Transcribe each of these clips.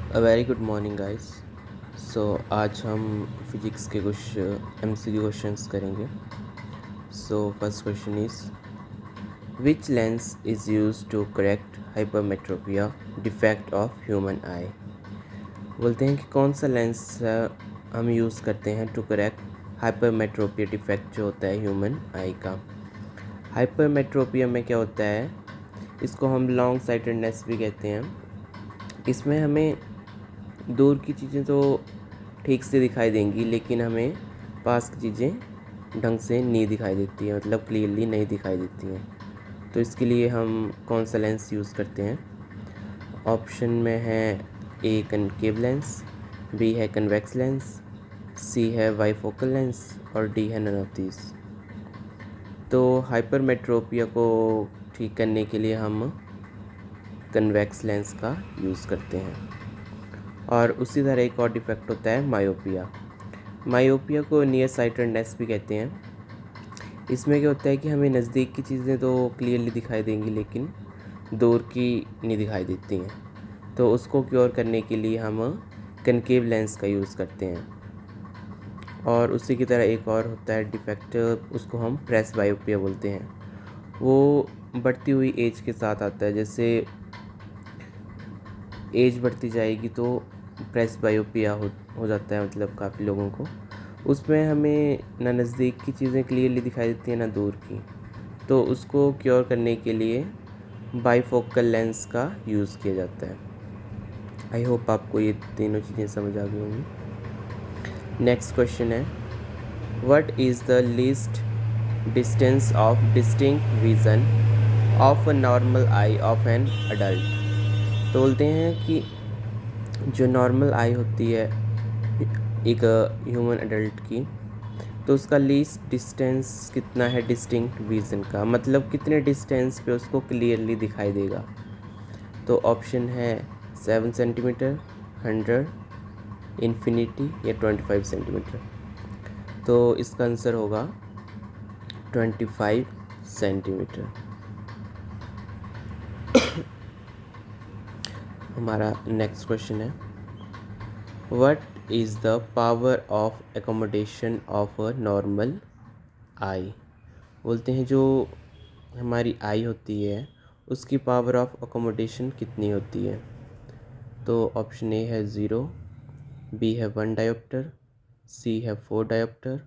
अ very good morning guys. आज हम physics के कुछ एमसीक्यू क्वेश्चंस करेंगे। First question is which lens is use to correct hypermetropia defect of human eye. बोलते हैं कि कौन सा लेंस हम यूज़ करते हैं टू करेक्ट हाइपरमेट्रोपिया डिफेक्ट जो होता है ह्यूमन आई का। हाइपरमेट्रोपिया में क्या होता है, इसको हम लॉन्ग साइटेडनेस भी कहते हैं। इसमें हमें दूर की चीज़ें तो ठीक से दिखाई देंगी, लेकिन हमें पास की चीज़ें ढंग से नहीं दिखाई देती हैं, मतलब क्लियरली नहीं दिखाई देती हैं। तो इसके लिए हम कौन सा लेंस यूज़ करते हैं? ऑप्शन में है ए कनकेव लेंस, बी है कन्वेक्स लेंस, सी है बाईफोकल लेंस और डी है नन ऑफ दीज। तो हाइपरमेट्रोपिया को ठीक करने के लिए हम कन्वेक्स लेंस का यूज़ करते हैं। और उसी तरह एक और डिफेक्ट होता है मायोपिया। मायोपिया को नियर साइटेडनेस भी कहते हैं। इसमें क्या होता है कि हमें नज़दीक की चीज़ें तो क्लियरली दिखाई देंगी, लेकिन दूर की नहीं दिखाई देती हैं। तो उसको क्योर करने के लिए हम कनकेव लेंस का यूज़ करते हैं। और उसी की तरह एक और होता है डिफेक्ट, उसको हम प्रेस बायोपिया बोलते हैं। वो बढ़ती हुई एज के साथ आता है। जैसे एज बढ़ती जाएगी तो प्रेस बायोपिया हो जाता है, मतलब काफ़ी लोगों को। उसमें हमें ना नज़दीक की चीज़ें क्लियरली दिखाई देती हैं ना दूर की। तो उसको क्योर करने के लिए बाईफोकल लेंस का यूज़ किया जाता है। आई होप आपको ये तीनों चीज़ें समझ आ गई होंगी। नेक्स्ट क्वेश्चन है what is the least distance of distinct vision of a normal I of an adult. तो बोलते हैं कि जो नॉर्मल आई होती है एक ह्यूमन अडल्ट की, तो उसका लीस्ट डिस्टेंस कितना है डिस्टिंक्ट विज़न का, मतलब कितने डिस्टेंस पे उसको क्लियरली दिखाई देगा। तो ऑप्शन है 7 सेंटीमीटर, 100, इन्फिनिटी या 25 सेंटीमीटर। तो इसका आंसर होगा 25 सेंटीमीटर। हमारा नेक्स्ट क्वेश्चन है what is the power of accommodation of a normal eye. बोलते हैं जो हमारी आई होती है उसकी पावर ऑफ अकोमोडेशन कितनी होती है। तो ऑप्शन ए है 0, बी है 1 डायोप्टर, सी है 4 डायोप्टर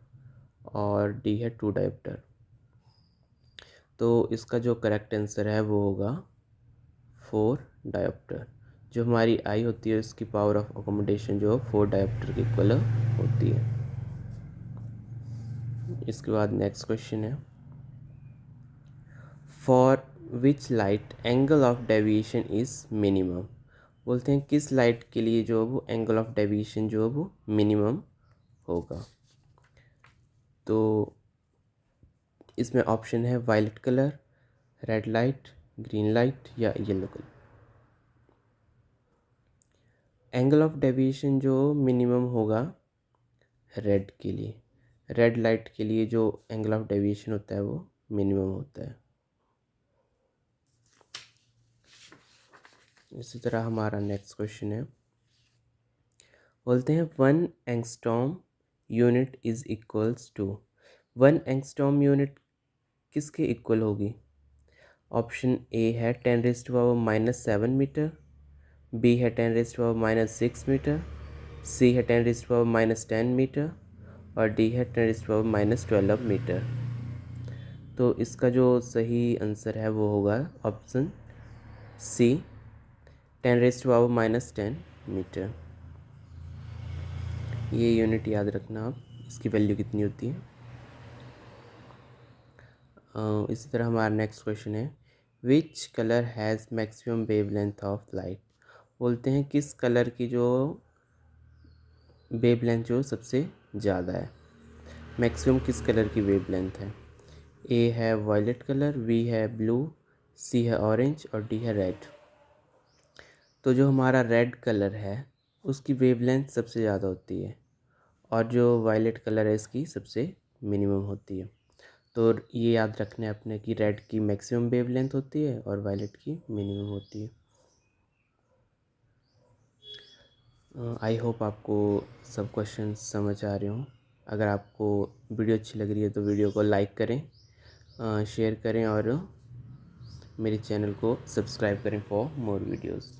और डी है 2 डायोप्टर। तो इसका जो करेक्ट आंसर है वो होगा 4 डायोप्टर। जो हमारी आई होती है उसकी पावर ऑफ अकोमोडेशन जो 4 डायोप्टर के इक्वल होती है। इसके बाद नेक्स्ट क्वेश्चन है for which light angle of deviation is minimum. बोलते हैं किस लाइट के लिए जो वो एंगल ऑफ डेविएशन जो वो मिनिमम होगा। तो इसमें ऑप्शन है violet colour, red light, green light या yellow colour. Angle of deviation जो मिनिमम होगा रेड के लिए, रेड लाइट के लिए जो एंगल ऑफ डेविएशन होता है वो मिनिमम होता है। इसी तरह हमारा नेक्स्ट क्वेश्चन है बोलते हैं 1 angstrom unit is equals to. 1 angstrom unit किसके इक्वल होगी। ऑप्शन ए है 10⁻⁻7 मीटर, बी है 10⁻⁻6 मीटर, सी है 10⁻⁻10 मीटर और डी है 10⁻⁻12 मीटर। तो इसका जो सही आंसर है वो होगा ऑप्शन सी 10⁻⁻10 मीटर। ये यूनिट याद रखना आप, इसकी वैल्यू कितनी होती है। इसी तरह हमारा नेक्स्ट क्वेश्चन है which colour has maximum wavelength of light. बोलते हैं किस कलर की जो वेवलेंथ जो सबसे ज़्यादा है, मैक्सिमम किस कलर की वेवलेंथ है। ए है वायलेट कलर, बी है ब्लू, सी है ऑरेंज और डी है रेड। तो जो हमारा रेड कलर है उसकी वेवलेंथ सबसे ज़्यादा होती है और जो वायलेट कलर है इसकी सबसे मिनिमम होती है। तो ये याद रखना है अपने कि रेड की मैक्सिमम वेवलेंथ होती है और वायलेट की मिनिमम होती है। आई होप आपको सब क्वेश्चन समझ आ रहे हों। अगर आपको वीडियो अच्छी लग रही है तो वीडियो को लाइक करें, शेयर करें और मेरे चैनल को सब्सक्राइब करें फॉर मोर वीडियोस।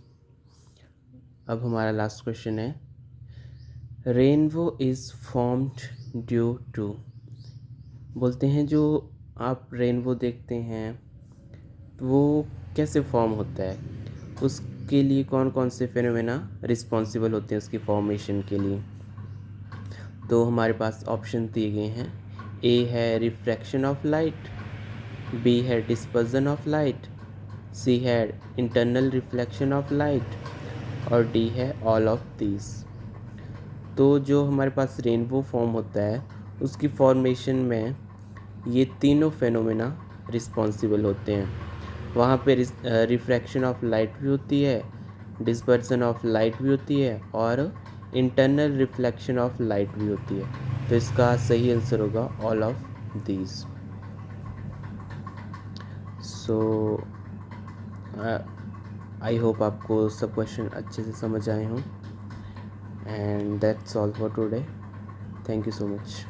अब हमारा लास्ट क्वेश्चन है, rainbow is formed due to. बोलते हैं जो आप रेनबो देखते हैं तो वो कैसे फॉर्म होता है, उसके लिए कौन कौन से फेनोमेना रिस्पॉन्सिबल होते हैं उसकी फॉर्मेशन के लिए। तो हमारे पास ऑप्शन दिए गए हैं। ए है रिफ्रैक्शन ऑफ लाइट, बी है डिस्पर्जन ऑफ लाइट, सी है इंटरनल रिफ्लेक्शन ऑफ लाइट और डी है ऑल ऑफ दीज। तो जो हमारे पास रेनबो फॉर्म होता है उसकी फॉर्मेशन में ये तीनों फेनोमेना रिस्पॉन्सिबल होते हैं। वहाँ पे रिफ्रैक्शन ऑफ लाइट भी होती है, डिस्पर्सन ऑफ लाइट भी होती है और इंटरनल रिफ्लेक्शन ऑफ लाइट भी होती है। तो इसका सही आंसर होगा all of these. So I hope आपको सब क्वेश्चन अच्छे से समझ आए हों। And that's all for today. Thank you so much.